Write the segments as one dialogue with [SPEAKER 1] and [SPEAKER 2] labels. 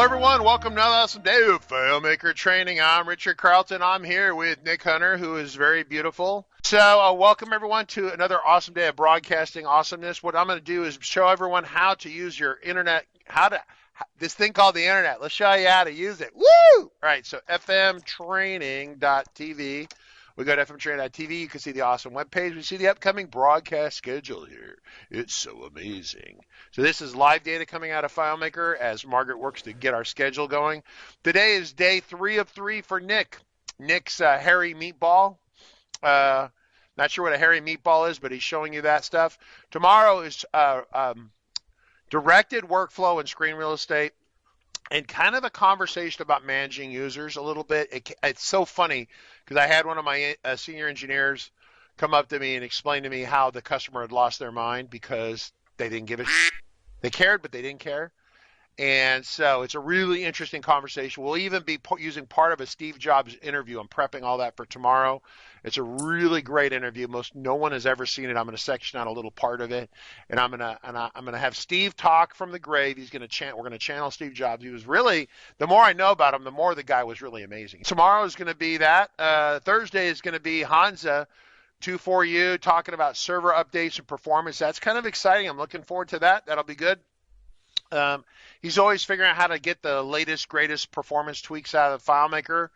[SPEAKER 1] everyone. Welcome to another awesome day of FileMaker Training. I'm Richard Carlton. I'm here with Nick Hunter, who is very beautiful. So welcome everyone to another awesome day of broadcasting awesomeness. What I'm going to do is show everyone how to use your internet, this thing called the internet. Let's show you how to use it. Woo! All right, so fmtraining.tv. We go to fmtraining.tv. You can see the awesome webpage. We see the upcoming broadcast schedule here. It's so amazing. So this is live data coming out of FileMaker as Margaret works to get our schedule going. Today is day 3 of 3 for Nick. Nick's hairy meatball. Not sure what a hairy meatball is, but he's showing you that stuff. Tomorrow is directed workflow and screen real estate, and kind of a conversation about managing users a little bit. It's so funny because I had one of my senior engineers come up to me and explain to me how the customer had lost their mind because they didn't give a shit. They cared, but they didn't care. And so it's a really interesting conversation. We'll even be using part of a Steve Jobs interview. I'm prepping all that for tomorrow. It's a really great interview. No one has ever seen it. I'm going to section out a little part of it, and I'm going to have Steve talk from the grave. We're going to channel Steve Jobs. He was really, the more I know about him, the more the guy was really amazing. Tomorrow is going to be that. Thursday is going to be Hansa 24U talking about server updates and performance. That's kind of exciting. I'm looking forward to that. That'll be good. He's always figuring out how to get the latest, greatest performance tweaks out of FileMaker.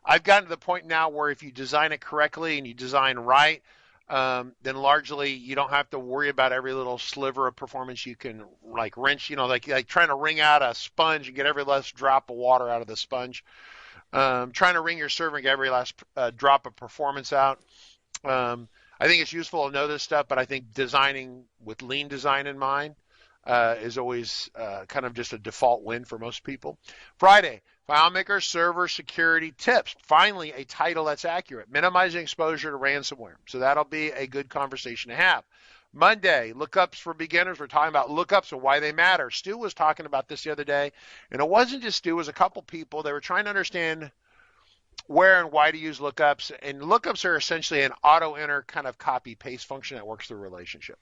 [SPEAKER 1] I've gotten to the point now where if you design it correctly and you design right, then largely you don't have to worry about every little sliver of performance. You can like wrench, like trying to wring out a sponge and get every last drop of water out of the sponge. Trying to wring your server and get every last drop of performance out. I think it's useful to know this stuff, but I think designing with lean design in mind is always kind of just a default win for most people. Friday, FileMaker Server Security Tips. Finally, a title that's accurate. Minimizing exposure to ransomware. So that'll be a good conversation to have. Monday, lookups for beginners. We're talking about lookups and why they matter. Stu was talking about this the other day, and it wasn't just Stu. It was a couple people. They were trying to understand where and why to use lookups. And lookups are essentially an auto-enter kind of copy-paste function that works through a relationship.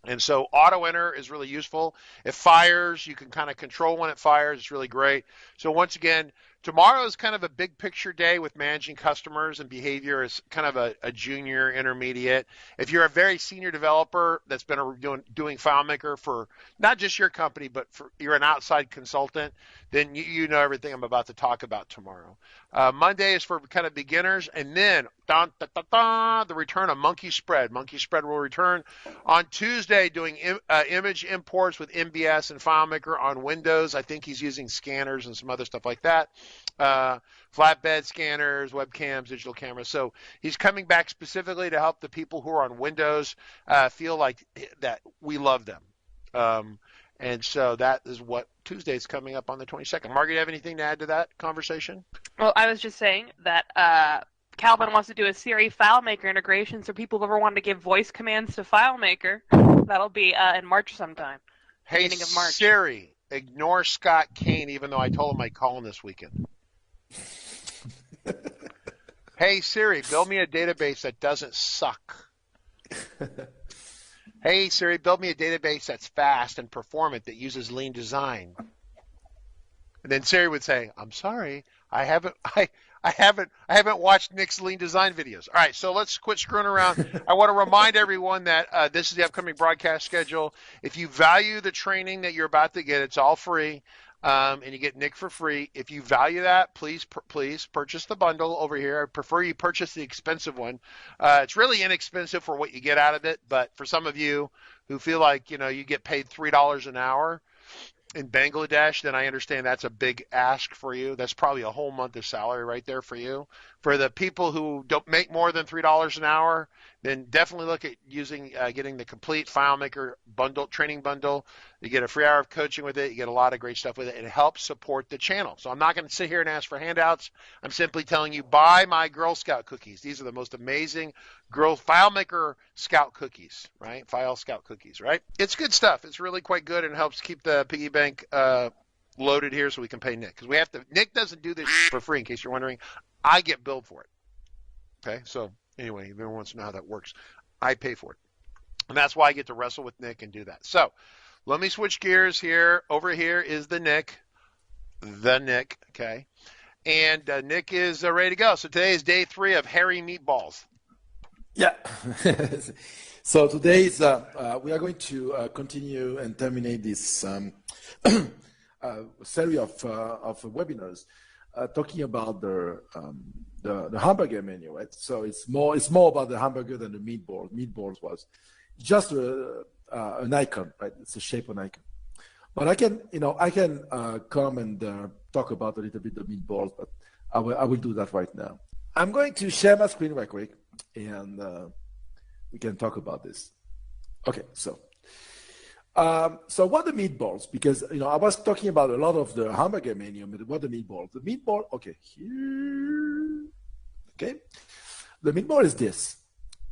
[SPEAKER 1] And so auto enter is really useful. It fires, you can kind of control when it fires. It's really great. So once again, tomorrow is kind of a big picture day with managing customers and behavior as kind of a junior intermediate. If you're a very senior developer that's been doing FileMaker for not just your company, but you're an outside consultant, then you know everything I'm about to talk about tomorrow. Monday is for kind of beginners, and then the return of Monkey Spread. Monkey Spread will return on Tuesday doing image imports with MBS and FileMaker on Windows. I think he's using scanners and some other stuff like that. Flatbed scanners, webcams, digital cameras. So he's coming back specifically to help the people who are on Windows feel like that we love them. And so that is what Tuesday is coming up on the 22nd. Margaret, do you have anything to add to that conversation?
[SPEAKER 2] Well, I was just saying that Calvin wants to do a Siri FileMaker integration, so people who ever want to give voice commands to FileMaker, that'll be in March sometime.
[SPEAKER 1] Hey,
[SPEAKER 2] beginning of March.
[SPEAKER 1] Siri, ignore Scott Kane, even though I told him I'd call him this weekend. Hey, Siri, build me a database that doesn't suck. Hey, Siri, build me a database that's fast and performant that uses lean design. And then Siri would say, I'm sorry, I haven't watched Nick's lean design videos. All right, so let's quit screwing around. I want to remind everyone that this is the upcoming broadcast schedule. If you value the training that you're about to get, it's all free, and you get Nick for free. If you value that, please purchase the bundle over here. I prefer you purchase the expensive one. It's really inexpensive for what you get out of it, but for some of you who feel like you get paid $3 an hour in Bangladesh, then I understand that's a big ask for you. That's probably a whole month of salary right there for you. For the people who don't make more than $3 an hour, then definitely look at getting the complete FileMaker bundle, training bundle. You get a free hour of coaching with it. You get a lot of great stuff with it. It helps support the channel. So I'm not going to sit here and ask for handouts. I'm simply telling you, buy my Girl Scout cookies. These are the most amazing FileMaker Scout cookies, right? File Scout cookies, right? It's good stuff. It's really quite good and helps keep the piggy bank loaded here so we can pay Nick. Because Nick doesn't do this for free, in case you're wondering. I get billed for it. Okay, so anyway, everyone wants to know how that works. I pay for it. And that's why I get to wrestle with Nick and do that. So let me switch gears here. Over here is the Nick. the Nick. Okay. And Nick is ready to go. So today is day 3 of Hairy Meatballs.
[SPEAKER 3] Yeah. So today is we are going to continue and terminate this series of webinars talking about the hamburger menu, right? So it's more about the hamburger than the meatball. Meatballs was just an icon, right? It's a shape of an icon. But I can come and talk about a little bit the meatballs, but I will do that right now. I'm going to share my screen right quick, and we can talk about this. Okay, so what are the meatballs? Because I was talking about a lot of the hamburger menu, but what are the meatballs? The meatball, okay, here, okay. The meatball is this.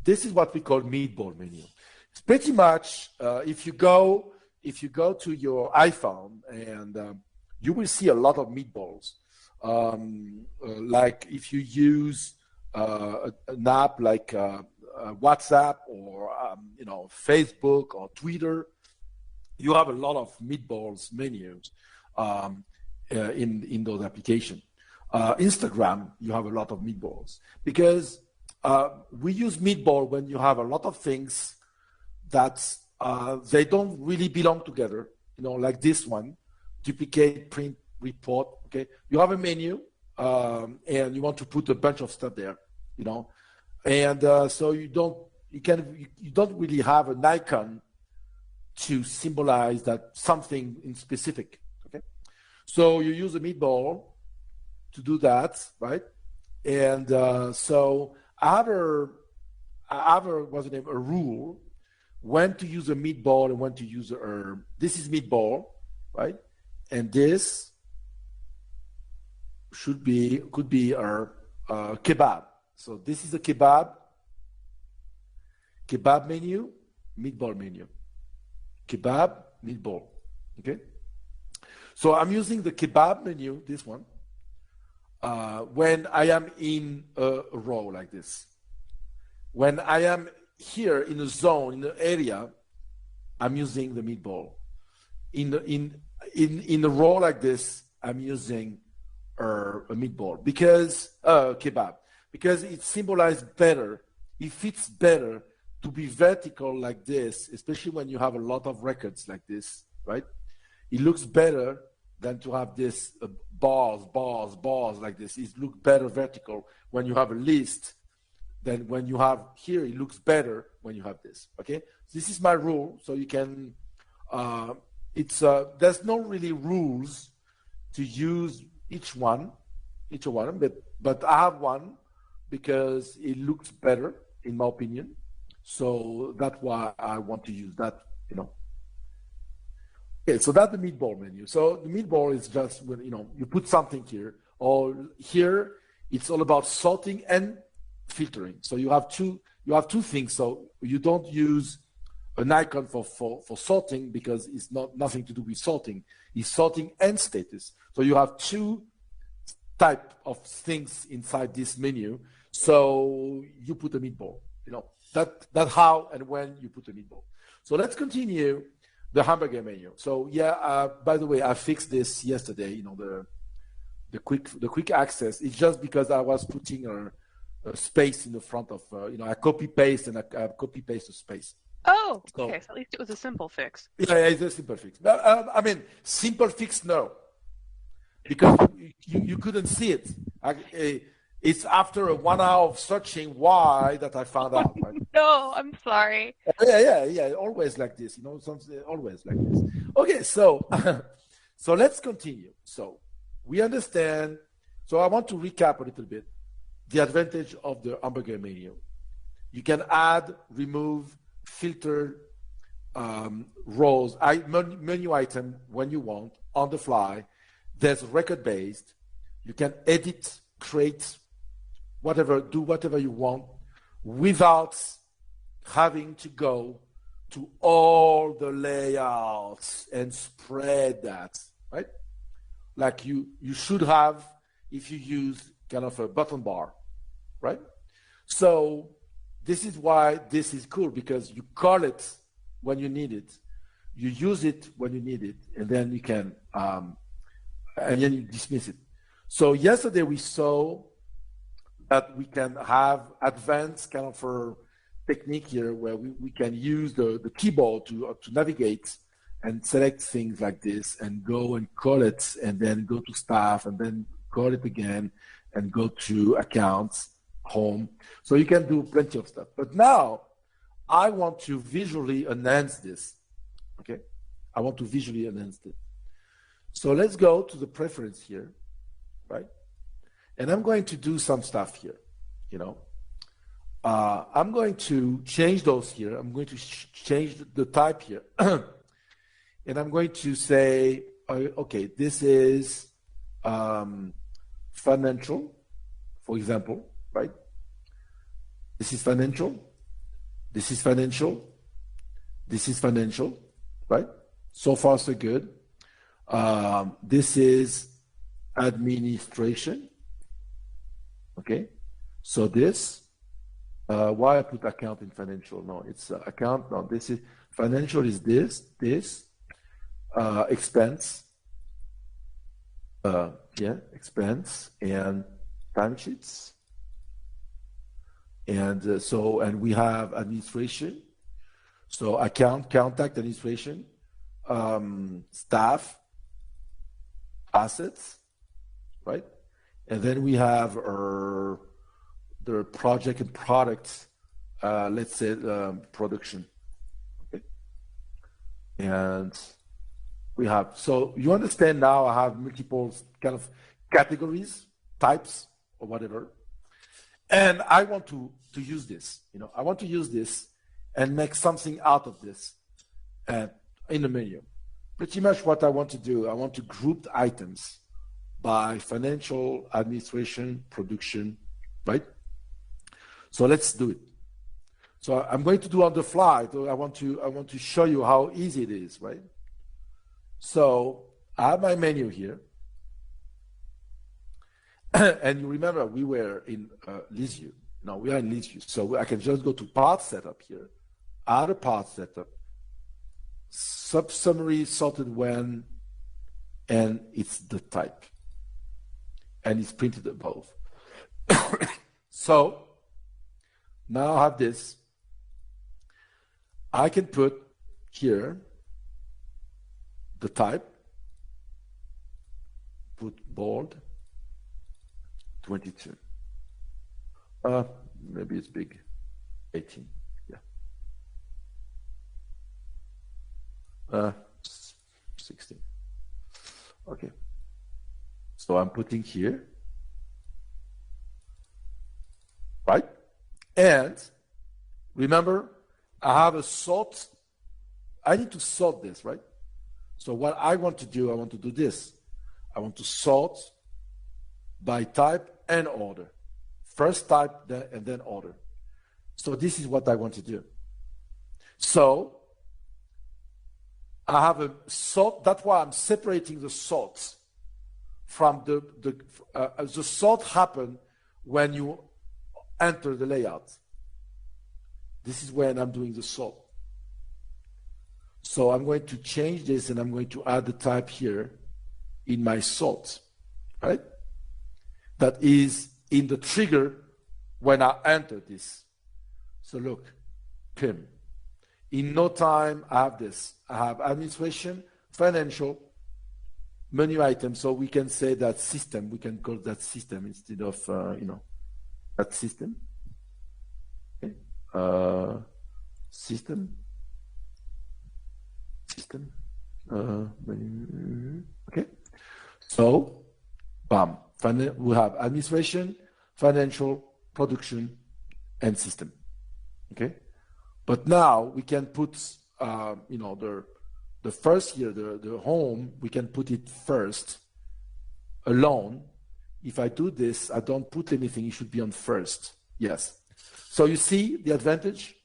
[SPEAKER 3] This is what we call meatball menu. It's pretty much if you go to your iPhone and you will see a lot of meatballs. Like if you use an app like WhatsApp or Facebook or Twitter, you have a lot of meatballs menus in those applications. Instagram, you have a lot of meatballs because we use meatball when you have a lot of things that they don't really belong together. Like this one, duplicate, print, report. Okay, you have a menu and you want to put a bunch of stuff there. And so you don't really have an icon to symbolize that something in specific. Okay, so you use a meatball to do that, right? And so I have a rule when to use a meatball and when to use a herb. This is meatball, right? And this could be our kebab. So this is a kebab menu, meatball menu. Kebab, meatball, okay? So I'm using the kebab menu, this one, when I am in a row like this. When I am here in a zone, in an area, I'm using the meatball. In a row like this, I'm using a meatball because kebab, because it symbolizes better, it fits better to be vertical like this, especially when you have a lot of records like this, right? It looks better than to have this bars like this. It looks better vertical when you have a list than when you have here. It looks better when you have this, okay? This is my rule, so you can, there's no really rules to use each one, but I have one because it looks better, in my opinion. So that's why I want to use that, Okay, so that's the meatball menu. So the meatball is just when, you put something here, or here it's all about sorting and filtering. So you have two things. So you don't use an icon for sorting because it's nothing to do with sorting. It's sorting and status. So you have two type of things inside this menu. So you put a meatball, that's how and when you put a meatball. So let's continue the hamburger menu. So yeah, by the way, I fixed this yesterday, the quick access. It's just because I was putting a space in the front of, I copy paste and I copy paste a space.
[SPEAKER 2] Oh, okay. So at least it was a simple fix.
[SPEAKER 3] Yeah, it's a simple fix. I mean, simple fix, no, because you couldn't see it. It's after 1 hour of searching why that I found out. Right?
[SPEAKER 2] No, I'm sorry.
[SPEAKER 3] Yeah. Always like this, always like this. Okay, so so let's continue. So we understand. So I want to recap a little bit the advantage of the hamburger menu. You can add, remove, filter rows, menu item when you want on the fly. There's record-based. You can edit, create, do whatever you want without having to go to all the layouts and spread that, right? Like you should have if you use kind of a button bar, right? So this is why this is cool, because you call it when you need it, you use it when you need it, and then you can and then you dismiss it. So yesterday we saw that we can have advanced kind of a technique here where we can use the keyboard to navigate and select things like this and go and call it and then go to staff and then call it again and go to accounts, home. So you can do plenty of stuff. But now I want to visually enhance this, okay? I want to visually enhance it. So let's go to the preference here, right? And I'm going to do some stuff here, you know. I'm going to change those here. I'm going to change the type here. And I'm going to say, okay, this is financial, for example, right? This is financial. This is financial. This is financial, right? So far, so good. This is administration. Okay, so this, why I put account in financial? No, it's account. No, this is financial is this, expense, expense and timesheets. And and we have administration. So account, contact, administration, staff, assets, right? And then we have the project and products, let's say production. Okay. And we have, so you understand now I have multiple kind of categories, types, or whatever. And I want to use this, you know, I want to use this and make something out of this in the menu. Pretty much what I want to do, I want to group the items by financial, administration, production, right? So let's do it. So I'm going to do on the fly. So I want to show you how easy it is, right? So I have my menu here. And you remember we were in ListView. Now we are in ListView. So I can just go to part setup here, add a part setup, sub-summary sorted when, and it's the type. And it's printed above. So now I have this. I can put here the type, put bold, 22. Maybe it's big, 18, yeah. 16. Okay. So I'm putting here, right? And remember, I have a sort. I need to sort this, right? So what I want to do, I want to do this. I want to sort by type and order. First type and then order. So this is what I want to do. So I have a sort. That's why I'm separating the sorts from the sort happen when you enter the layout. This is when I'm doing the sort. So I'm going to change this and I'm going to add the type here in my sort, right? That is in the trigger when I enter this. So look, PIM. In no time, I have this. I have administration, financial, menu item. So we can say that system. We can call that system instead of, that system. Okay. System. Okay. So, bam. We have administration, financial, production, and system. Okay. But now we can put, the first here, the home, we can put it first, alone. If I do this, I don't put anything, it should be on first. Yes. So you see the advantage?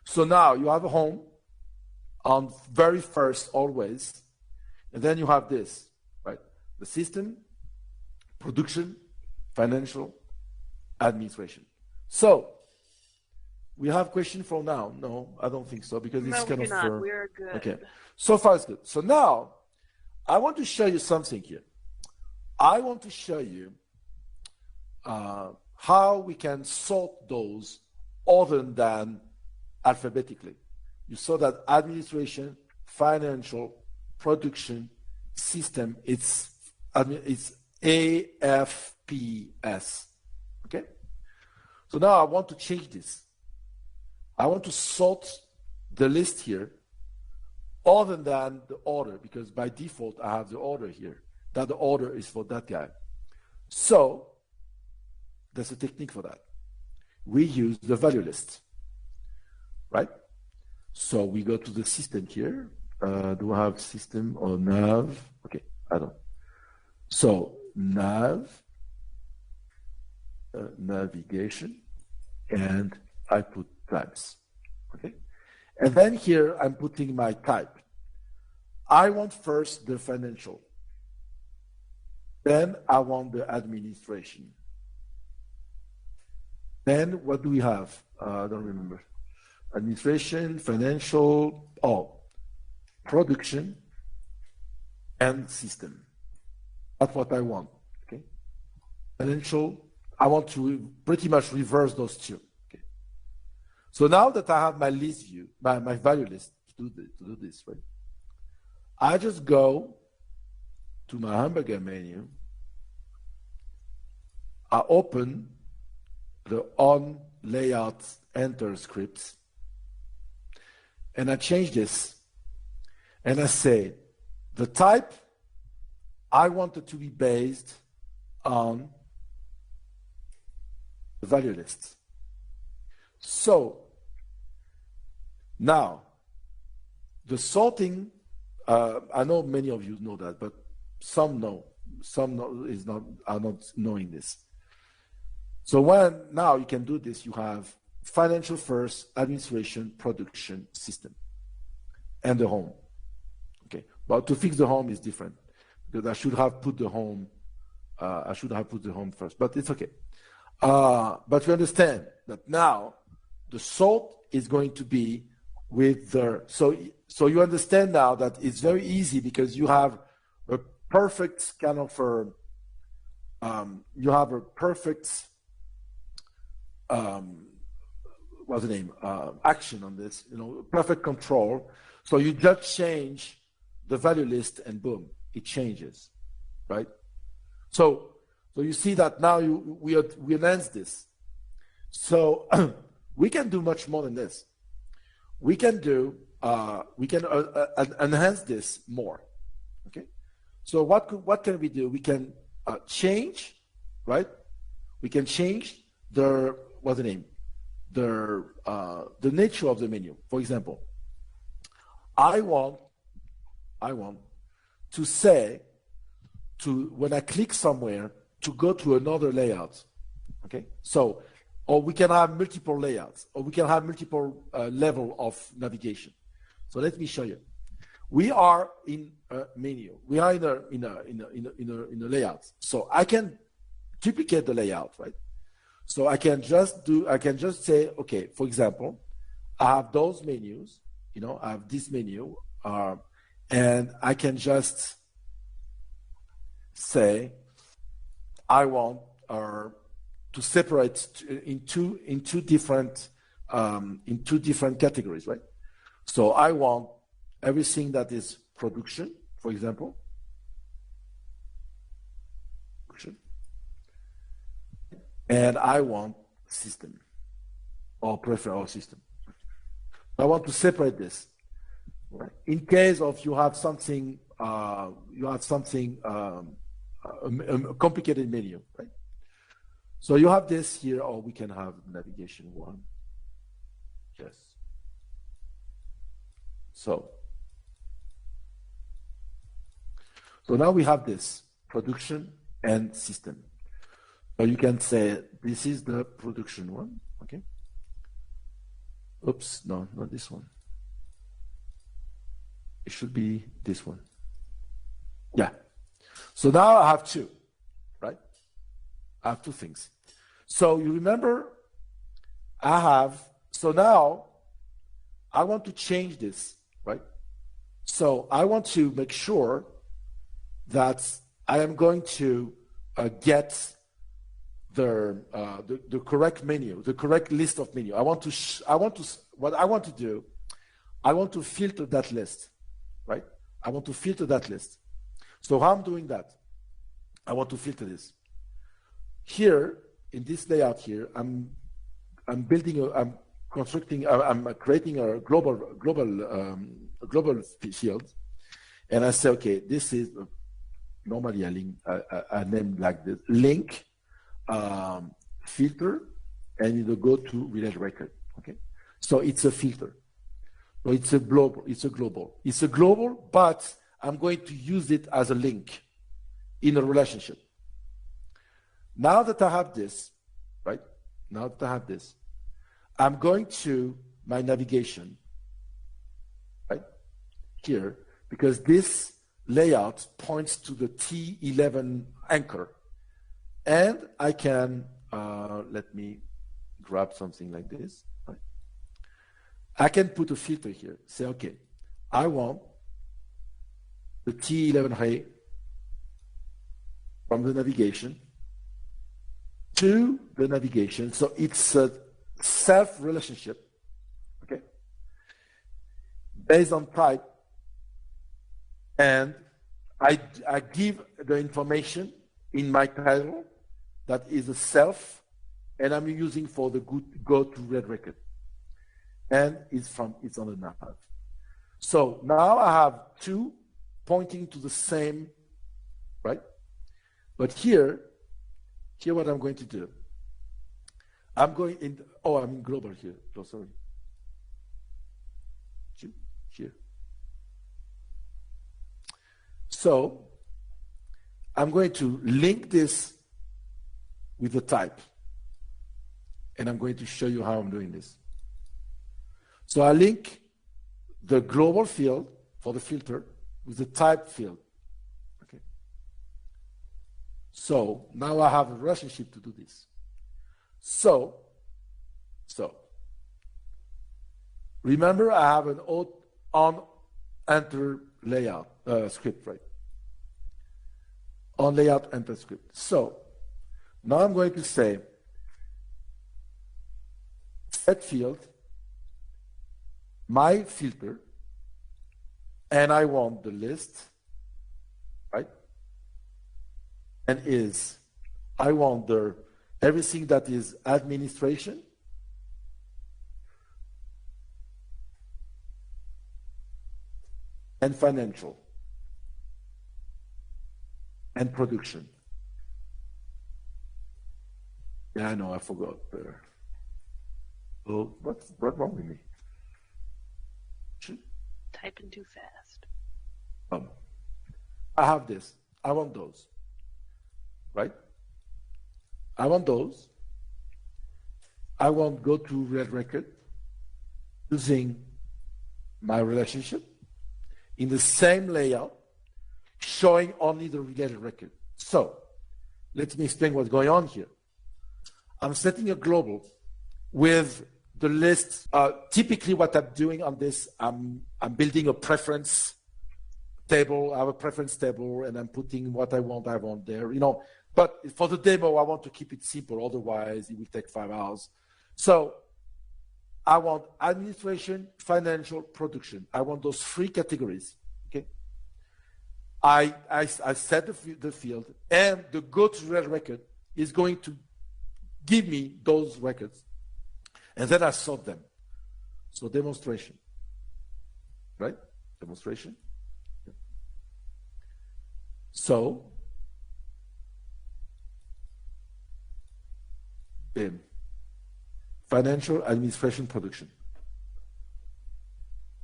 [SPEAKER 3] So now you have a home on very first always, and then you have this, right? The system, production, financial, administration. So, we have question for now? No, I don't think so, because it's kind of...
[SPEAKER 2] No, we're good.
[SPEAKER 3] Okay, so far it's good. So now, I want to show you something here. I want to show you how we can sort those other than alphabetically. You saw that administration, financial, production, system, it's AFPS. Okay? So now I want to change this. I want to sort the list here other than the order, because by default I have the order here. That the order is for that guy. So there's a technique for that. We use the value list, right? So we go to the system here. Do I have system or nav? Okay, I don't. So nav, navigation, and I put types. Okay, and then here I'm putting my type. I want first the financial. Then I want the administration. Then what do we have? I don't remember. Administration, financial, production, and system. That's what I want. Okay. Financial, I want to pretty much reverse those two. Okay. So now that I have my list view, my value list to do this, right? I just go to my hamburger menu. I open the on layout enter scripts, and I change this, and I say the type I want it to be based on the value list. So now the sorting, I know many of you know that, but some know, are not knowing this. So now you can do this, you have financial first, administration, production, system, and the home. Okay, but to fix the home is different, because I should have put the home first, but it's okay. But you understand that now the sort is going to be with the, so you understand now that it's very easy, because you have a perfect kind of, what's the name, action on this, perfect control. So you just change the value list and boom, it changes, right? So you see that now we enhance this. So we can do much more than this. We can enhance this more. Okay. So what can we do? We can change, right? We can change the nature of the menu. For example, I want to say when I click somewhere to go to another layout. Okay, so or we can have multiple layouts, or we can have multiple level of navigation. So let me show you. We are in a menu. We are in a layout. So I can duplicate the layout, right? So I can just say, okay, for example, I have those menus, I have this menu, and I can just say, I want to separate in two different categories, right? So I want everything that is production, for example, and I want system or prefer system. I want to separate this. Right? In case of you have something, a complicated menu, right? So you have this here, or we can have navigation one. Yes. So now we have this production and system. So you can say this is the production one, okay? Oops, no, not this one. It should be this one. Yeah. So now I have two, right? I have two things. So you remember so now I want to change this, right? So I want to make sure that I am going to get the correct menu, the correct list of menu. What I want to do, I want to filter that list, right? I want to filter that list. So how I'm doing that? I want to filter this. Here, in this layout here, I'm creating a global field, and I say, okay, this is normally a name like this, link, filter, and it'll go to related record. Okay, so it's a filter. So it's a global. It's a global, but I'm going to use it as a link in a relationship. Now that I have this, right? Now that I have this, I'm going to my navigation, right? Here, because this layout points to the T11 anchor. And I can, let me grab something like this. Right? I can put a filter here. Say, okay, I want the T11 ray from the navigation to the navigation. So it's a self-relationship, okay, based on type. And I give the information in my title that is a self, and I'm using for the go to red record. And it's on the nav. So now I have two pointing to the same, right? But here what I'm going to do, I'm in global here. Oh, sorry. Here. So I'm going to link this with the type. And I'm going to show you how I'm doing this. So I link the global field for the filter with the type field. Okay. So now I have a relationship to do this. So remember I have an on enter layout script, right? On layout enter script. So now I'm going to say set field, my filter, and I want the list, right? And I want everything that is administration, and financial, and production. Yeah, I know, I forgot. Oh, what's wrong with me?
[SPEAKER 2] Typing too fast.
[SPEAKER 3] I have this. I want those. Right? I want those. I want go to red record using my relationship in the same layout, showing only the related record. So let me explain what's going on here. I'm setting a global with the list. Typically what I'm doing on this, I'm building a preference table. I have a preference table and I'm putting what I want there, but for the demo, I want to keep it simple. Otherwise it will take 5 hours. So I want administration, financial, production. I want those 3 categories. Okay. I set the field, and the go to red record is going to give me those records, and then I sort them. So demonstration, right? Demonstration. So, BIM, financial, administration, production.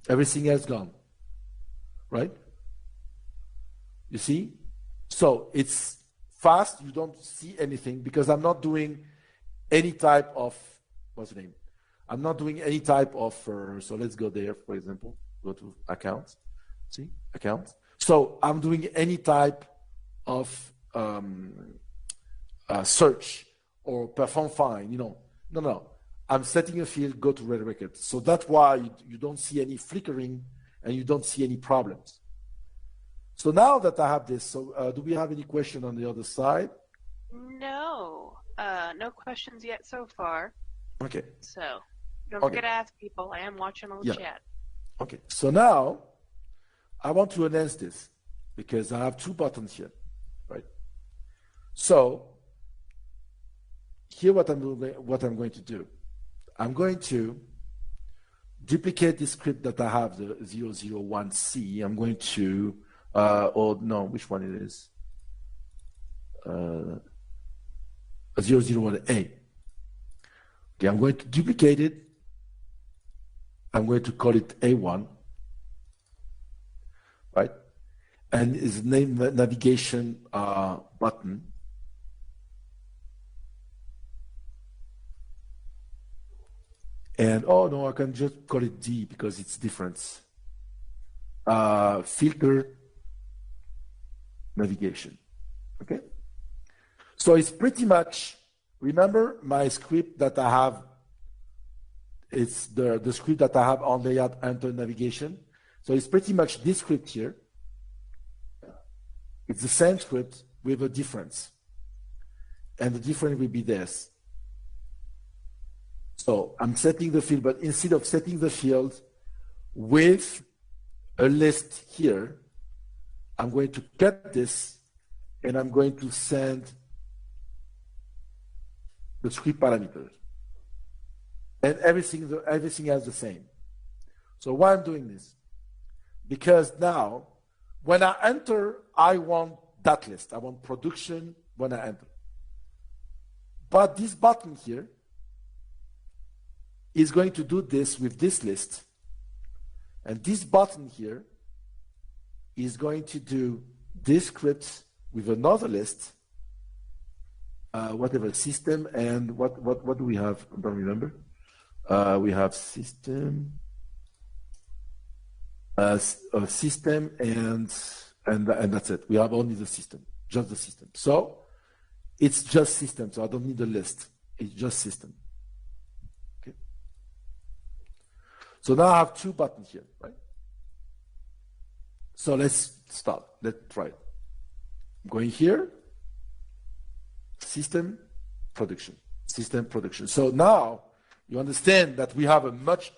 [SPEAKER 3] Everything else gone, right? You see? So it's fast, you don't see anything because I'm not doing any type of, what's the name? I'm not doing any type of, so let's go there, for example, go to accounts, see, accounts. So I'm doing any type of search or perform find, no. I'm setting a field, go to red record. So that's why you don't see any flickering and you don't see any problems. So now that I have this, so do we have any question on the other side?
[SPEAKER 2] No, no questions yet so far.
[SPEAKER 3] Okay.
[SPEAKER 2] So don't forget to ask people. I am watching on the chat.
[SPEAKER 3] Okay. So now I want to enhance this because I have two buttons here, right? So here what I'm going to do, I'm going to duplicate the script that I have, the 001C. I'm going to, or no, which one it is? 001A. Okay, I'm going to duplicate it. I'm going to call it A1, right? And it's named navigation button. And oh no, I can just call it D because it's different. Filter navigation. Okay. So it's pretty much, remember my script that I have, it's the script that I have on layout enter navigation. So it's pretty much this script here. It's the same script with a difference. And the difference will be this. So I'm setting the field, but instead of setting the field with a list here, I'm going to cut this and I'm going to send the script parameters. And everything else the same. So why I'm doing this? Because now, when I enter, I want that list. I want production when I enter. But this button here is going to do this with this list. And this button here is going to do this script with another list, whatever system, and what do we have? I don't remember. We have system, system, and that's it. We have only the system, just the system. So it's just system. So I don't need the list. It's just system. Okay. So now I have two buttons here, right? So let's start. Let's try it. I'm going here. System, production. System, production. So now you understand that we have a much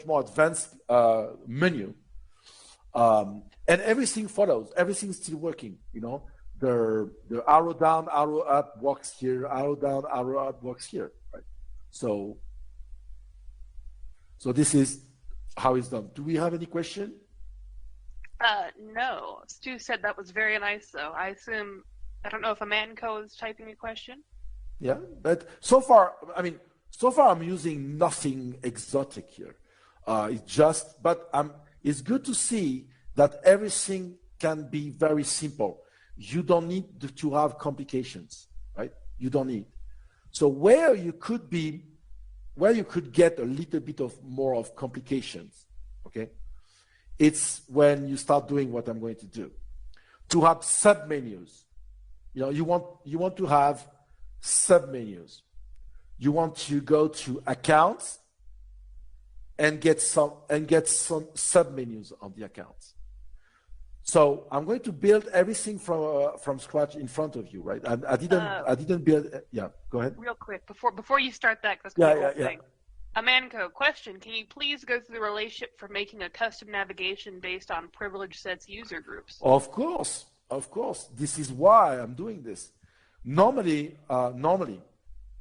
[SPEAKER 3] more advanced menu, and everything follows. Everything's still working. You know, the arrow down, arrow up works here. Arrow down, arrow up works here. Right. So this is how it's done. Do we have any question?
[SPEAKER 2] No. Stu said that was very nice, though. I don't know if Amanco is typing a question.
[SPEAKER 3] Yeah, but so far I'm using nothing exotic here. It's good to see that everything can be very simple. You don't need to have complications, right? You don't need. So where you could get a little bit of more of complications, okay? It's when you start doing what I'm going to do. To have submenus. You know, you want to have submenus. You want to go to accounts and get some submenus on the accounts. So I'm going to build everything from scratch in front of you, right? I didn't build. Yeah, go ahead.
[SPEAKER 2] Real quick before you start that, because that's the whole thing. Amanco, question: can you please go through the relationship for making a custom navigation based on privilege sets user groups?
[SPEAKER 3] Of course. This is why I'm doing this. Normally,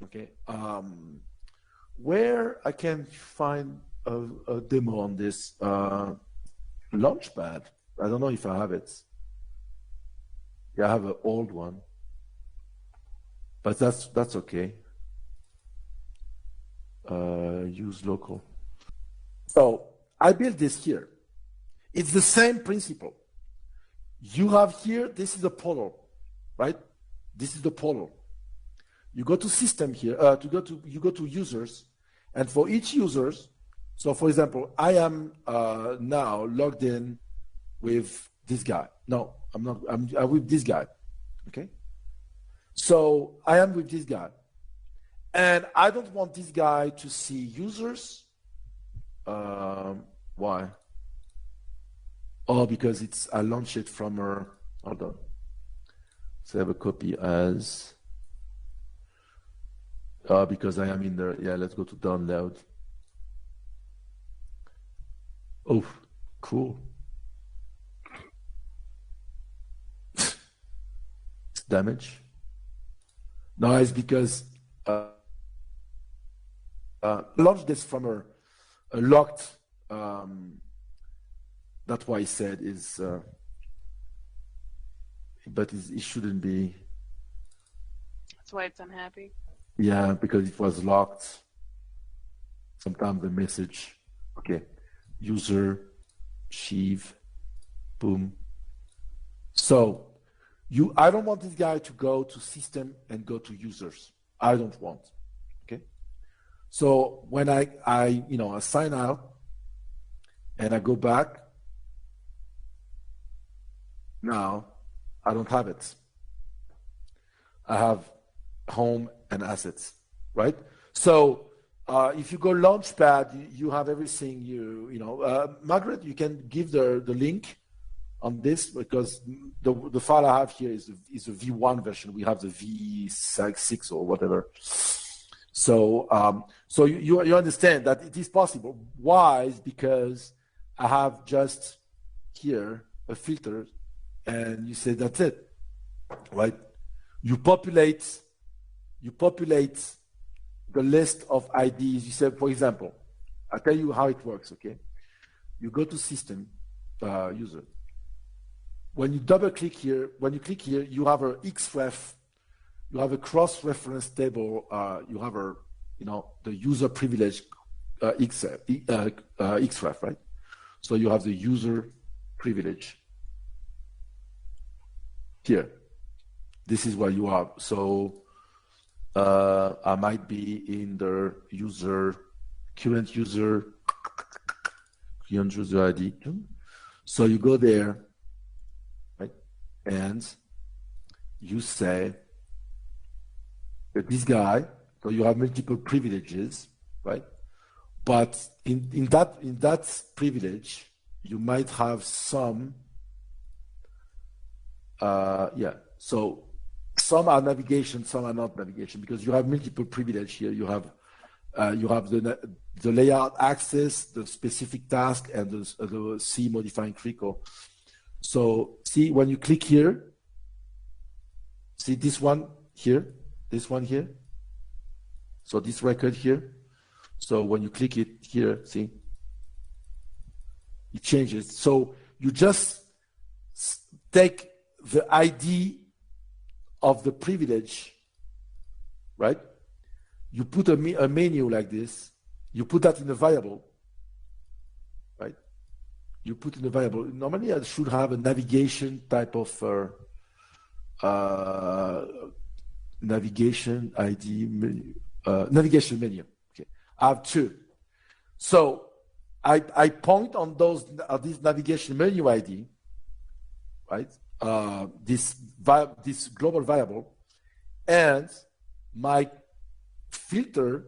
[SPEAKER 3] okay. Where I can find a demo on this Launchpad. I don't know if I have it. Yeah, I have an old one, but that's okay. Use local. So I built this here. It's the same principle. You have here, this is the portal, right? This is the portal. You go to system here, you go to users, and for each users, so for example, I am now logged in with this guy. No, I'm not, I'm with this guy, okay? So I am with this guy. And I don't want this guy to see users. Why? Oh, because I launched it from her. Hold on. So I have a copy as. Because I am in there. Yeah, let's go to download. Oh, cool. It's damage. No, it's because launched this from a locked. That's why I said is, but it shouldn't be.
[SPEAKER 2] That's why it's unhappy.
[SPEAKER 3] Yeah, because it was locked. Sometimes the message, okay, user, Shiv, boom. So I don't want this guy to go to system and go to users. I don't want, okay? So when I sign out and I go back, now I don't have it. I have home and assets, right? So if you go Launchpad, you have everything. Margaret, you can give the link on this because the file I have here is a V1 version. We have the V6 or whatever. So you understand that it is possible. Why? Is because I have just here a filter, and you say that's it, right? You populate the list of IDs. You say, for example, I'll tell you how it works, okay? You go to system, user. When you double click here, you have a xref, you have a cross-reference table, you have the user privilege xref, right? So you have the user privilege here. This is where you are. So I might be in the current user ID. So you go there, right? And you say that this guy, so you have multiple privileges, right? But in that privilege, you might have some, so some are navigation, some are not navigation, because you have multiple privilege here. You have the layout access, the specific task, and the C modifying critical. So see when you click here, see this one here, so this record here. So when you click it here, see, it changes. So you just take the ID of the privilege, right? You put a menu like this, you put that in a variable, right? You put in a variable. Normally I should have a navigation type of navigation ID menu, navigation menu. Okay, I have two. So I point on this navigation menu ID, right? This global variable, and my filter.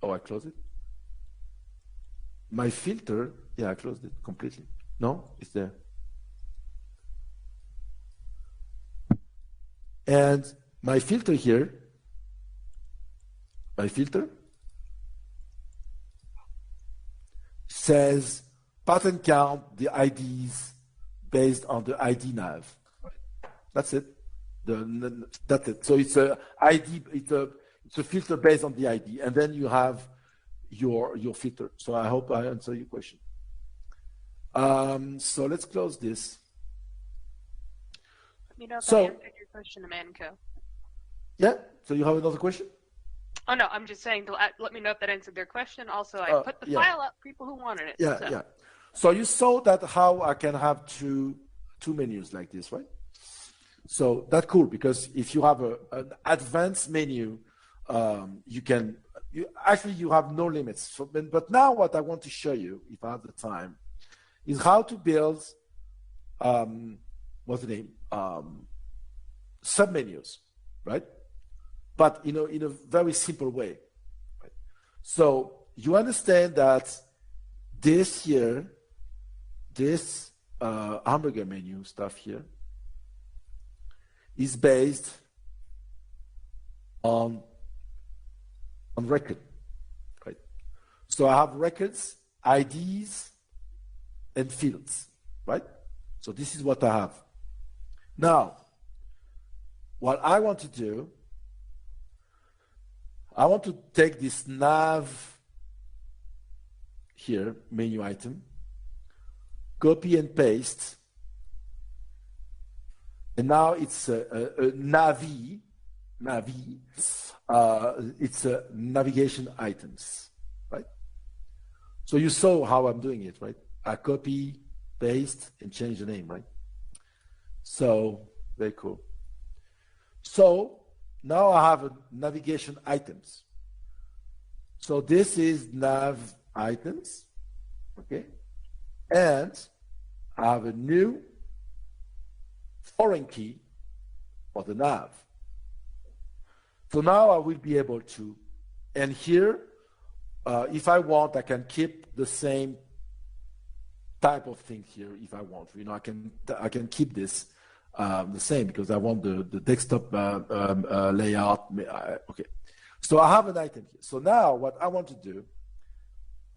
[SPEAKER 3] Oh, I closed it. My filter. Yeah, I closed it completely. No, it's there. And my filter here. My filter says pattern count the IDs based on the ID nav. That's it. That's it. So it's a ID. It's a filter based on the ID, and then you have your filter. So I hope I answer your question. So let's close this.
[SPEAKER 2] You know, if I answered your question, Manco.
[SPEAKER 3] Yeah. So you have another question?
[SPEAKER 2] Oh no, I'm just saying. Let me know if that answered their question. Also, I put the file up for people who wanted it.
[SPEAKER 3] Yeah, so. Yeah. So you saw that how I can have two menus like this, right? So that's cool because if you have an advanced menu, you have no limits. So, but now what I want to show you, if I have the time, is how to build submenus, right? But in a very simple way. Right? So you understand that this here, this hamburger menu stuff here is based on record, right? So I have records, IDs, and fields, right? So this is what I have. Now, what I want to do, I want to take this nav here, menu item, copy and paste, and now it's a navi, it's a navigation items, right? So you saw how I'm doing it, right? I copy, paste, and change the name, right? So, very cool. So, now I have a navigation items. So this is nav items, okay? And I have a new foreign key for the nav. So now I will be able to, and here, if I want, I can keep the same type of thing here if I want. You know, I can keep this the same because I want the desktop layout. Okay, so I have an item here. So now what I want to do,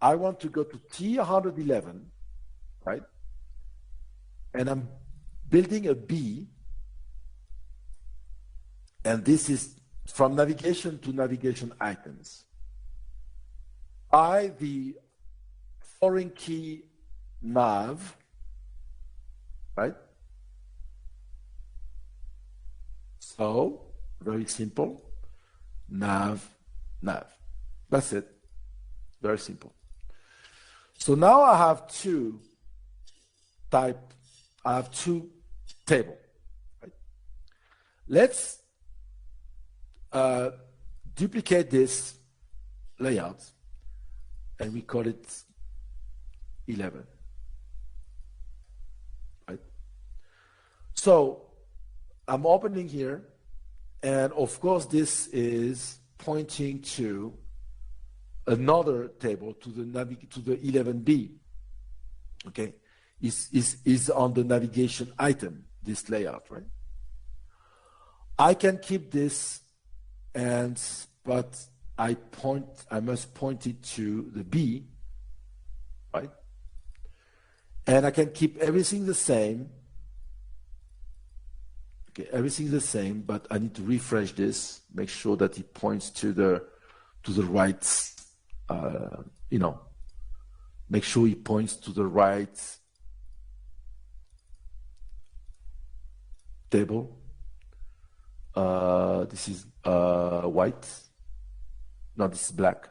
[SPEAKER 3] I want to go to T111, right? And I'm building a B, and this is from navigation to navigation items. The foreign key nav, right? So, very simple, nav. That's it, very simple. So now I have two table, right? Let's duplicate this layout, and we call it 11, right? So I'm opening here, and of course this is pointing to another table, to the 11B. Okay, is on the navigation item, this layout, right? I can keep this, but I must point it to the B, right? And I can keep everything the same. Okay, everything the same, but I need to refresh this, make sure that it points to the right, you know, make sure it points to the right table. This is white. No, this is black.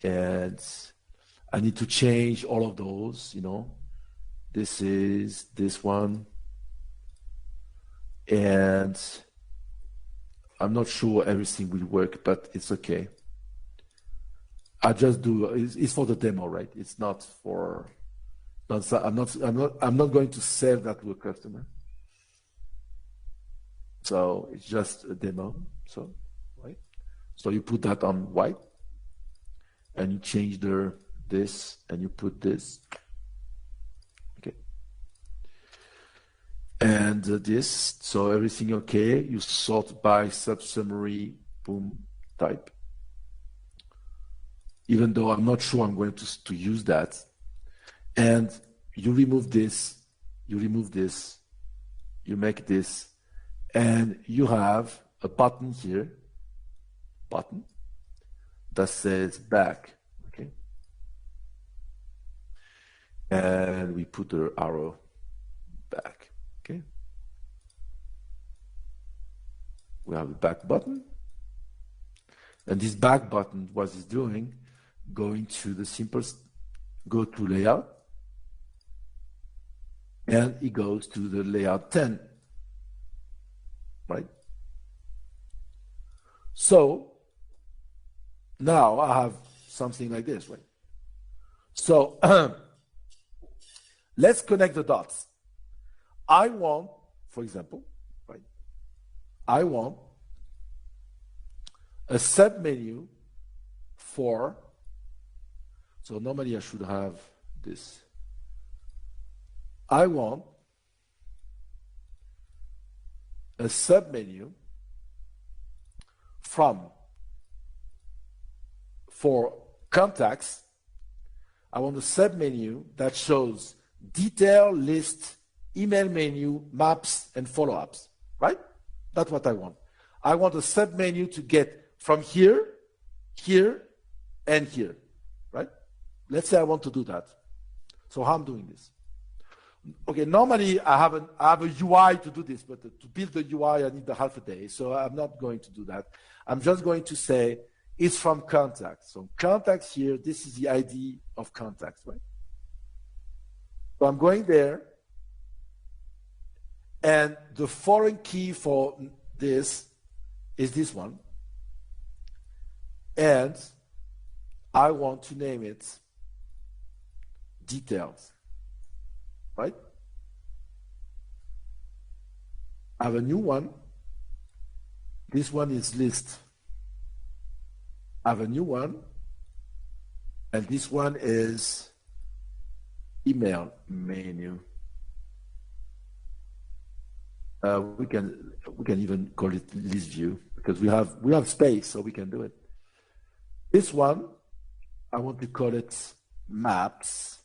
[SPEAKER 3] And I need to change all of those, you know. This is this one. And I'm not sure everything will work, but it's okay. I just do, it's for the demo, right? It's not for, I'm not going to sell that to a customer. So it's just a demo, so, right? So you put that on white, and you change this, and you put this. Okay. And this, so everything okay. You sort by subsummary, boom, type. Even though I'm not sure I'm going to use that. And you remove this, you make this, and you have a button here, that says back, okay? And we put the arrow back, okay? We have a back button. And this back button, what it's doing, going to the simplest, go to layout, and it goes to the layout 10, right? So now I have something like this, right? So let's connect the dots. I want, for example, right? I want a submenu for, so normally I should have this I want a submenu for contacts. I want a submenu that shows detail, list, email menu, maps, and follow-ups, right? That's what I want. I want a submenu to get from here, here, and here, right? Let's say I want to do that. So how I'm doing this? Okay, normally I have a UI to do this, but to build the UI, I need a half a day, so I'm not going to do that. I'm just going to say it's from contacts. So contacts here, this is the ID of contacts, right? So I'm going there, and the foreign key for this is this one, and I want to name it details, right? I have a new one. This one is list. I have a new one, and this one is email menu. We can even call it list view because we have space, so we can do it. This one, I want to call it maps,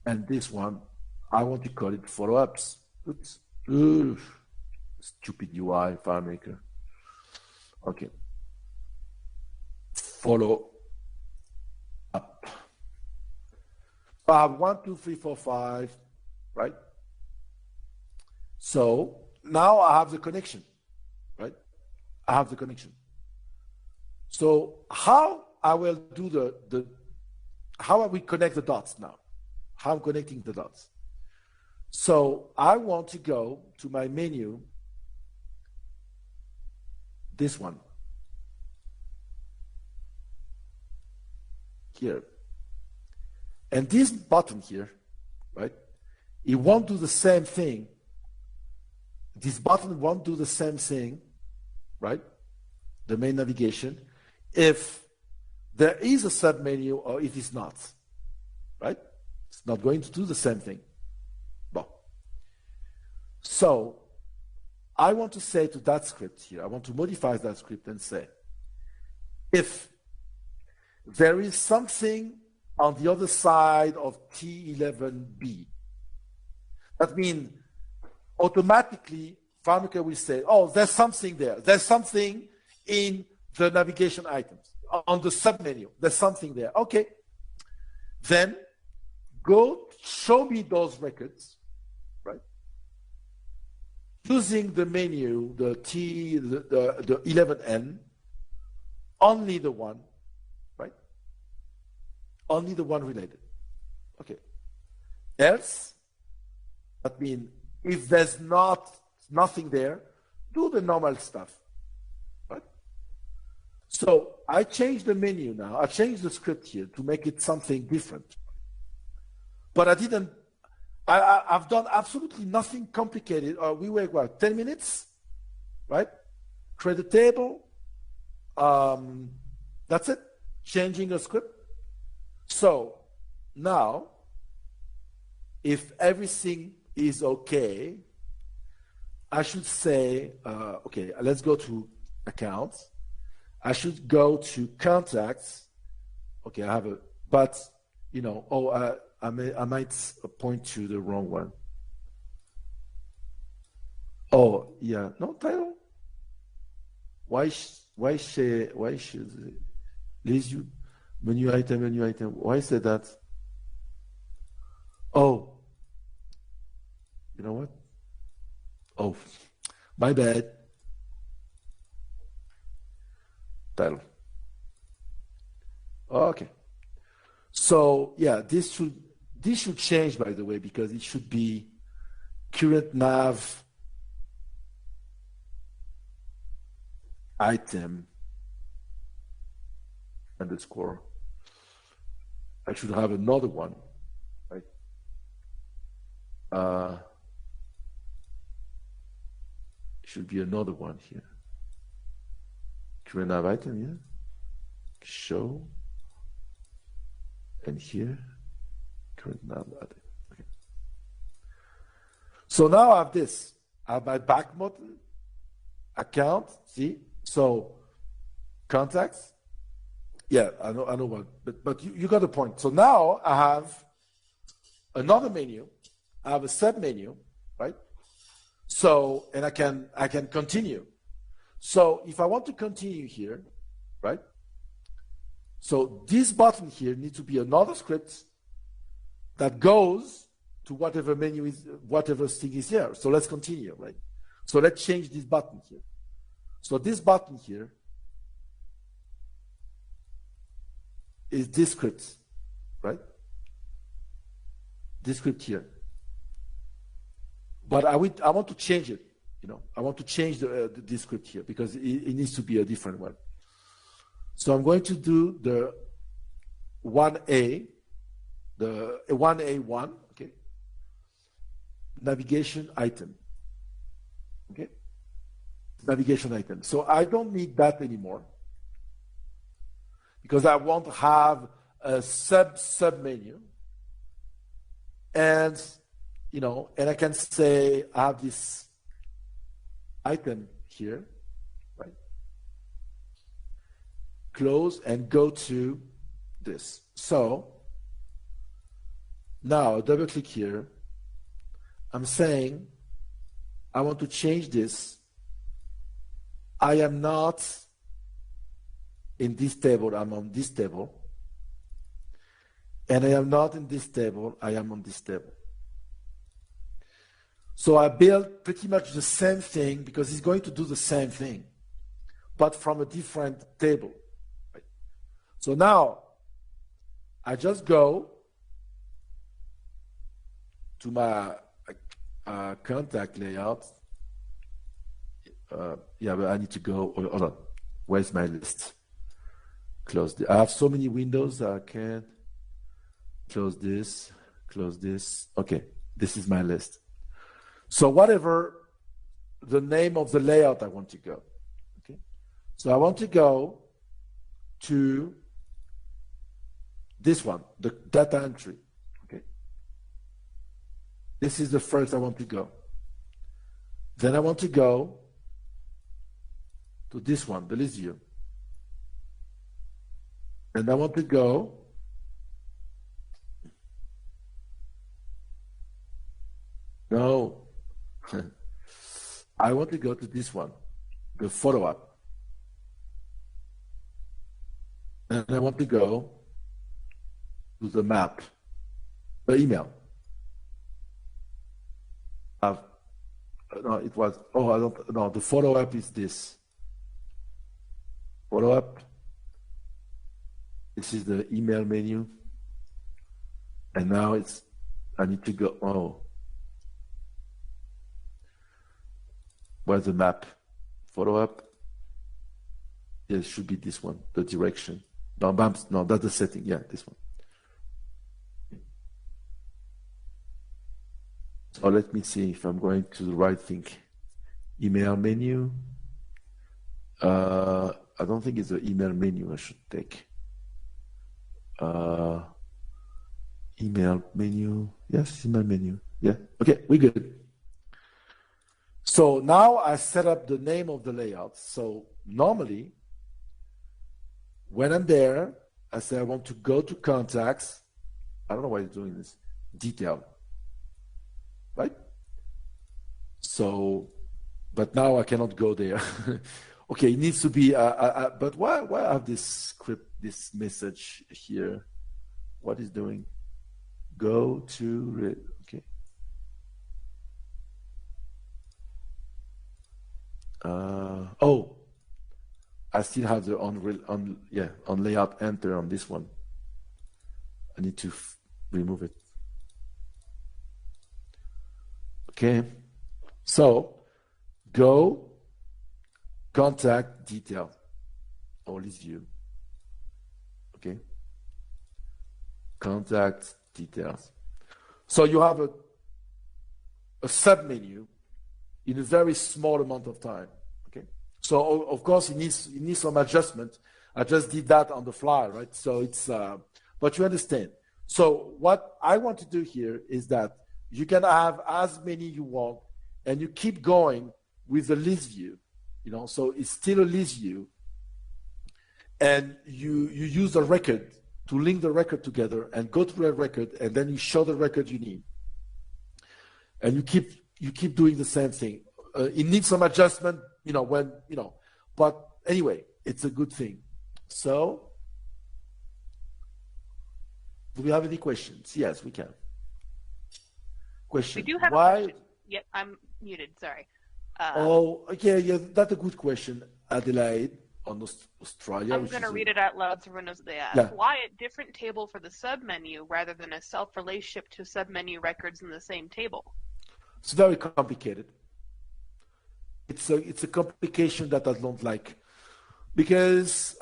[SPEAKER 3] and this one, I want to call it follow-ups. Oops. Oof. Stupid UI, FileMaker. Okay. Follow up. I have 1, 2, 3, 4, 5, right? So now I have the connection, right? I have the connection. So how I will do how will we connect the dots now? How I'm connecting the dots. So I want to go to my menu, this one, here. And this button here, right, it won't do the same thing. This button won't do the same thing, right, the main navigation, if there is a submenu or if it's not, right? It's not going to do the same thing. Well, so I want to say to that script here, I want to modify that script and say, if there is something on the other side of T11B, that means automatically FileMaker will say, oh, there's something there. There's something in the navigation items. On the submenu, there's something there. Okay. Then go show me those records, right? Using the menu, the 11N, only the one, right? Only the one related. Okay. Else, that means if there's nothing there, do the normal stuff, right? So I changed the menu now. I changed the script here to make it something different. But I've done absolutely nothing complicated. We were, what, 10 minutes, right? Create a table. That's it, changing a script. So now, if everything is okay, I should say, okay, let's go to accounts. I should go to contacts. Okay, I have but, you know, I might point to the wrong one. Oh, yeah, no title. Why should list you menu item? Why say that? Oh, you know what? Oh, my bad. Title. Okay. So yeah, this should change, by the way, because it should be current nav item underscore. I should have another one, right? Should be another one here. Current nav item, yeah. Show. And here, current nav item. Okay. So now I have this. I have my back button, account, see? So contacts. Yeah, I know what, but you got the point. So now I have another menu. I have a sub menu, right? So, and I can continue. So if I want to continue here, right? So this button here needs to be another script that goes to whatever menu is, whatever thing is here. So let's continue, right? So let's change this button here. So this button here is this script, right? This script here. But I want to change it, you know. I want to change this script here because it needs to be a different one. So I'm going to do the 1A, the 1A1, okay? Navigation item, okay? Navigation item. So I don't need that anymore because I want to have a sub menu, and you know, and I can say I have this item here, right? Close and go to this. So now double click here. I'm saying I want to change this. I am not in this table, I'm on this table. And I am not in this table, I am on this table. So I built pretty much the same thing because it's going to do the same thing, but from a different table. Right? So now I just go to my contact layout. Yeah, but I need to go. Hold on. Where's my list? Close. I have so many windows. I can't close this. Close this. Okay, this is my list. So whatever the name of the layout I want to go. Okay. So I want to go to this one, the data entry. Okay. This is the first I want to go. Then I want to go to this one, the list view. And I want to go no. I want to go to this one, the photo app. And I want to go to the map, the email. No, it was, oh, I don't know, the photo app is this. Photo app. This is the email menu. And now it's, I need to go, oh. Where's the map? Photo app? Yeah, it should be this one, the direction. No, no, that's the setting. Yeah, this one. So let me see if I'm going to the right thing. Email menu. I don't think it's the email menu I should take. Email menu. Yes, email menu. Yeah. Okay, we're good. So now I set up the name of the layout. So normally, when I'm there, I say I want to go to contacts. I don't know why it's doing this. Detail. Right? So, but now I cannot go there. Okay, it needs to be, but why I have this script, this message here? What is doing? Go to, okay. Oh, I still have the on layout enter on this one. I need to remove it. Okay, so go contact detail, all is view. Okay, contact details. So you have a submenu in a very small amount of time. Okay, so of course it needs some adjustment. I just did that on the fly, right? So it's but you understand. So what I want to do here is that You can have as many you want, and you keep going with the list view, so it's still a list view, and you use the record to link the record together and go to the record, and then you show the record you need, and you keep doing the same thing. It needs some adjustment, but anyway, it's a good thing. So, do we have any questions? Yes, we can. Question.
[SPEAKER 2] We do have
[SPEAKER 3] Why?
[SPEAKER 2] a question. Yep, I'm muted. Sorry.
[SPEAKER 3] Yeah, that's a good question, Adelaide, on Australia.
[SPEAKER 2] I'm going to read it out loud so everyone knows what they ask.
[SPEAKER 3] Yeah.
[SPEAKER 2] Why a different table for the submenu rather than a self-relationship to submenu records in the same table?
[SPEAKER 3] It's very complicated. It's a complication that I don't like, because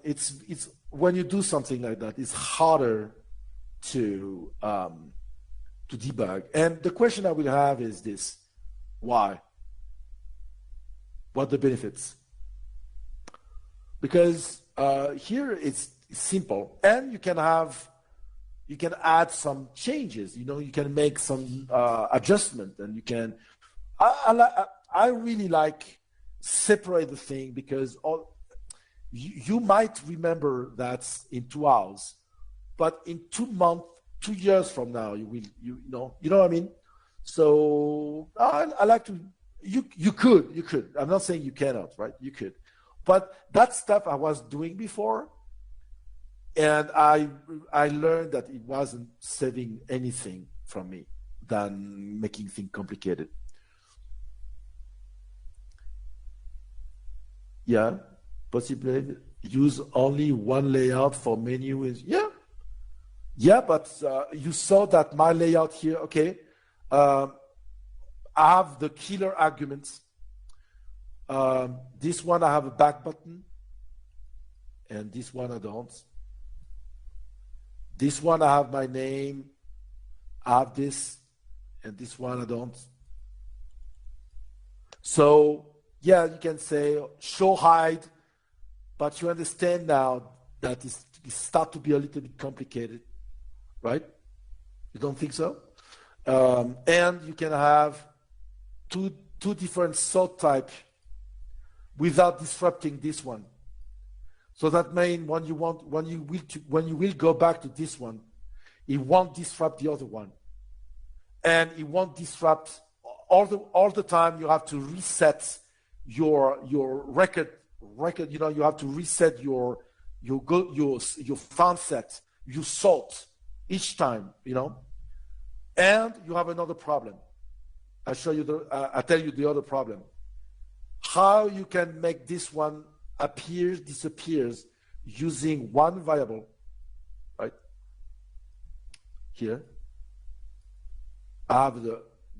[SPEAKER 3] it's when you do something like that, it's harder to debug. And the question I will have is this: why? What are the benefits? Because here it's simple, and you can add some changes. You can make some adjustment, and you can. I really like separate the thing, because you might remember that in 2 hours, but in 2 months, 2 years from now, you know what I mean. So I like to. You could. I'm not saying you cannot, right? You could, but that stuff I was doing before, and I learned that it wasn't saving anything from me than making things complicated. Yeah, possibly use only one layout for menu. Yeah, but you saw that my layout here. Okay, I have the killer arguments. This one I have a back button, and this one I don't. This one I have my name. I have this, and this one I don't. So yeah, you can say show hide, but you understand now that it start to be a little bit complicated, right? You don't think so? And you can have two different sort type without disrupting this one. So that means when you will go back to this one, it won't disrupt the other one, and it won't disrupt all the time. You have to reset your record. You have to reset your font set, your sort each time. And you have another problem. I'll tell you the other problem. How you can make this one disappears using one variable, right? Here, I have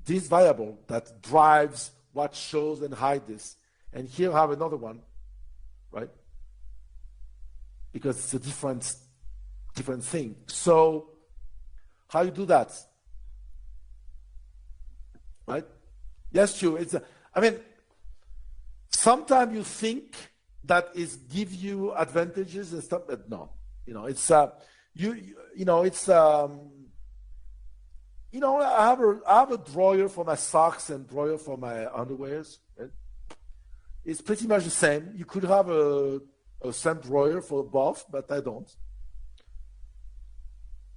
[SPEAKER 3] this variable that drives what shows and hides this, and here I have another one, right? Because it's a different thing. So, how you do that? Right? Yes, true. Sometimes you think that is give you advantages and stuff, but no. It's I have a drawer for my socks and drawer for my underwears. Right? It's pretty much the same. You could have a same drawer for both, but I don't.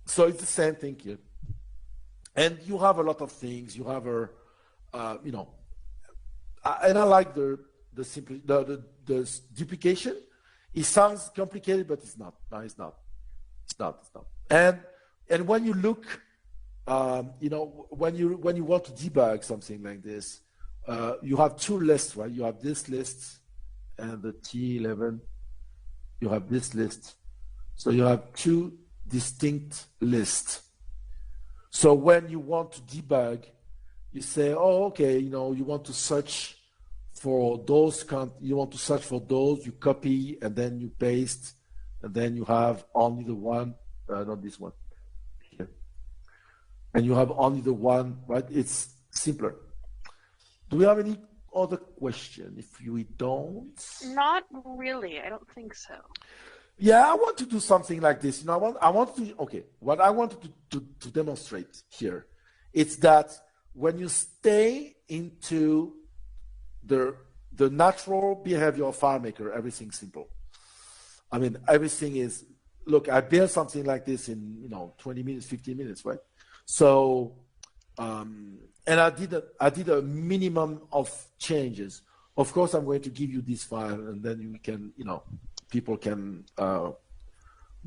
[SPEAKER 3] So it's the same thing here. And you have a lot of things. You have and I like the duplication. It sounds complicated, but it's not. No, it's not. It's not. And when you look, when you want to debug something like this, you have two lists, right? You have this list and the T11. You have this list. So you have two distinct lists. So when you want to debug, you say, oh, okay, you want to search for those, you copy and then you paste, and then you have only the one, not this one, here. And you have only the one, right? It's simpler. Do we have any other question? If we don't?
[SPEAKER 2] Not really, I don't think so.
[SPEAKER 3] Yeah, I want to do something like this. I want to, okay, what I wanted to demonstrate here It's that when you stay into the natural behavior of FileMaker, everything's simple. I mean, everything is, look, I built something like this in 20 minutes, 15 minutes, right? So, and I did a minimum of changes. Of course, I'm going to give you this file, and then you can, people can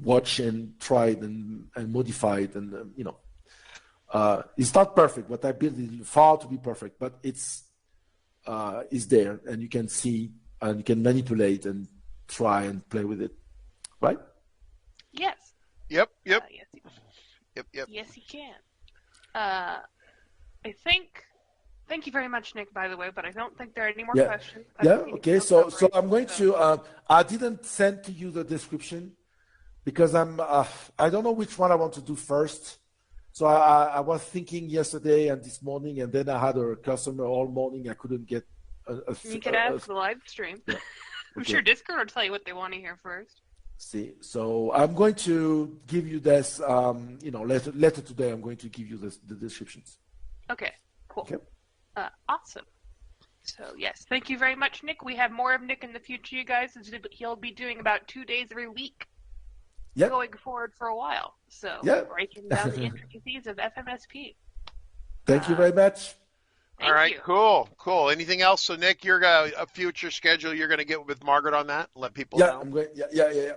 [SPEAKER 3] watch and try it and modify it, and it's not perfect. What I built is far to be perfect, but it's there, and you can see and you can manipulate and try and play with it, right?
[SPEAKER 2] Yes.
[SPEAKER 1] Yep.
[SPEAKER 2] Yes,
[SPEAKER 1] Yep.
[SPEAKER 2] yes, you can. I think. Thank you very much, Nick, by the way, but I don't think there are any more questions.
[SPEAKER 3] Okay. So I'm going to. I didn't send to you the description because I don't know which one I want to do first. So I was thinking yesterday and this morning, and then I had a customer all morning. I couldn't get
[SPEAKER 2] you could ask the live stream. Yeah. I'm sure Discord will tell you what they want to hear first.
[SPEAKER 3] See, so I'm going to give you this, later today. I'm going to give you the descriptions.
[SPEAKER 2] Okay, cool.
[SPEAKER 3] Okay.
[SPEAKER 2] Awesome. So yes, thank you very much, Nick. We have more of Nick in the future, you guys. He'll be doing about 2 days every week, going forward for a while. So breaking down the intricacies of FMSP.
[SPEAKER 3] Thank you very much.
[SPEAKER 1] All right, cool. Anything else? So Nick, you're a future schedule. You're going to get with Margaret on that. Let people know.
[SPEAKER 3] I'm going. Yeah.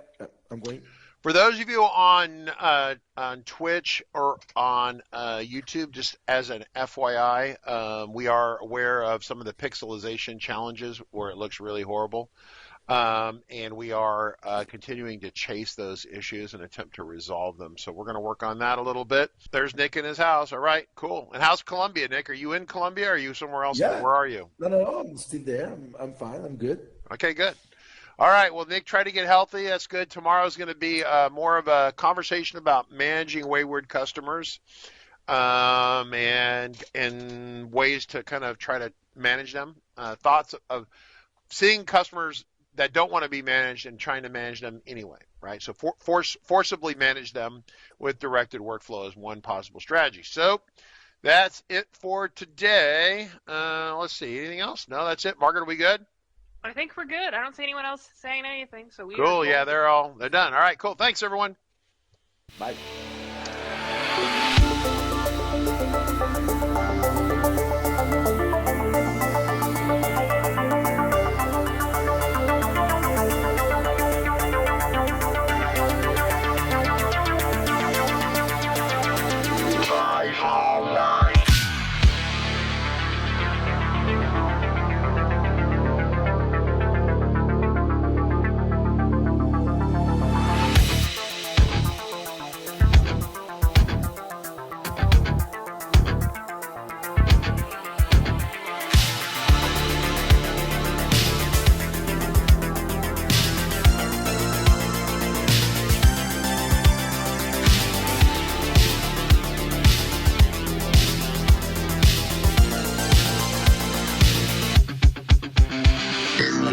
[SPEAKER 3] I'm going.
[SPEAKER 1] For those of you on Twitch or on YouTube, just as an FYI, we are aware of some of the pixelization challenges where it looks really horrible. And we are continuing to chase those issues and attempt to resolve them. So we're going to work on that a little bit. There's Nick in his house. All right, cool. And how's Colombia, Nick? Are you in Colombia or are you somewhere else?
[SPEAKER 3] Yeah.
[SPEAKER 1] Where are you?
[SPEAKER 3] No, I'm still there. I'm fine. I'm good.
[SPEAKER 1] Okay, good. All right, well, Nick, try to get healthy. That's good. Tomorrow's going to be more of a conversation about managing wayward customers and ways to kind of try to manage them. Thoughts of seeing customers that don't want to be managed and trying to manage them anyway, right? So forcibly manage them with directed workflow is one possible strategy. So that's it for today. Let's see, anything else? No, that's it. Margaret, are we good?
[SPEAKER 2] I think we're good. I don't see anyone else saying anything, so we
[SPEAKER 1] cool. Yeah, they're done. All right, cool. Thanks, everyone.
[SPEAKER 3] Bye.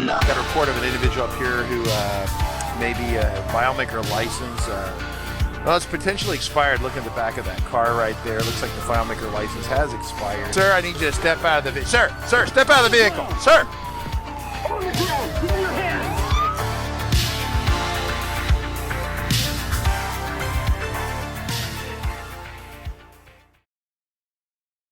[SPEAKER 1] Got a report of an individual up here who may be a FileMaker license. Well, it's potentially expired. Look at the back of that car right there. Looks like the FileMaker license has expired. Sir, I need you to step out of the vehicle. Sir, step out of the vehicle. Sir!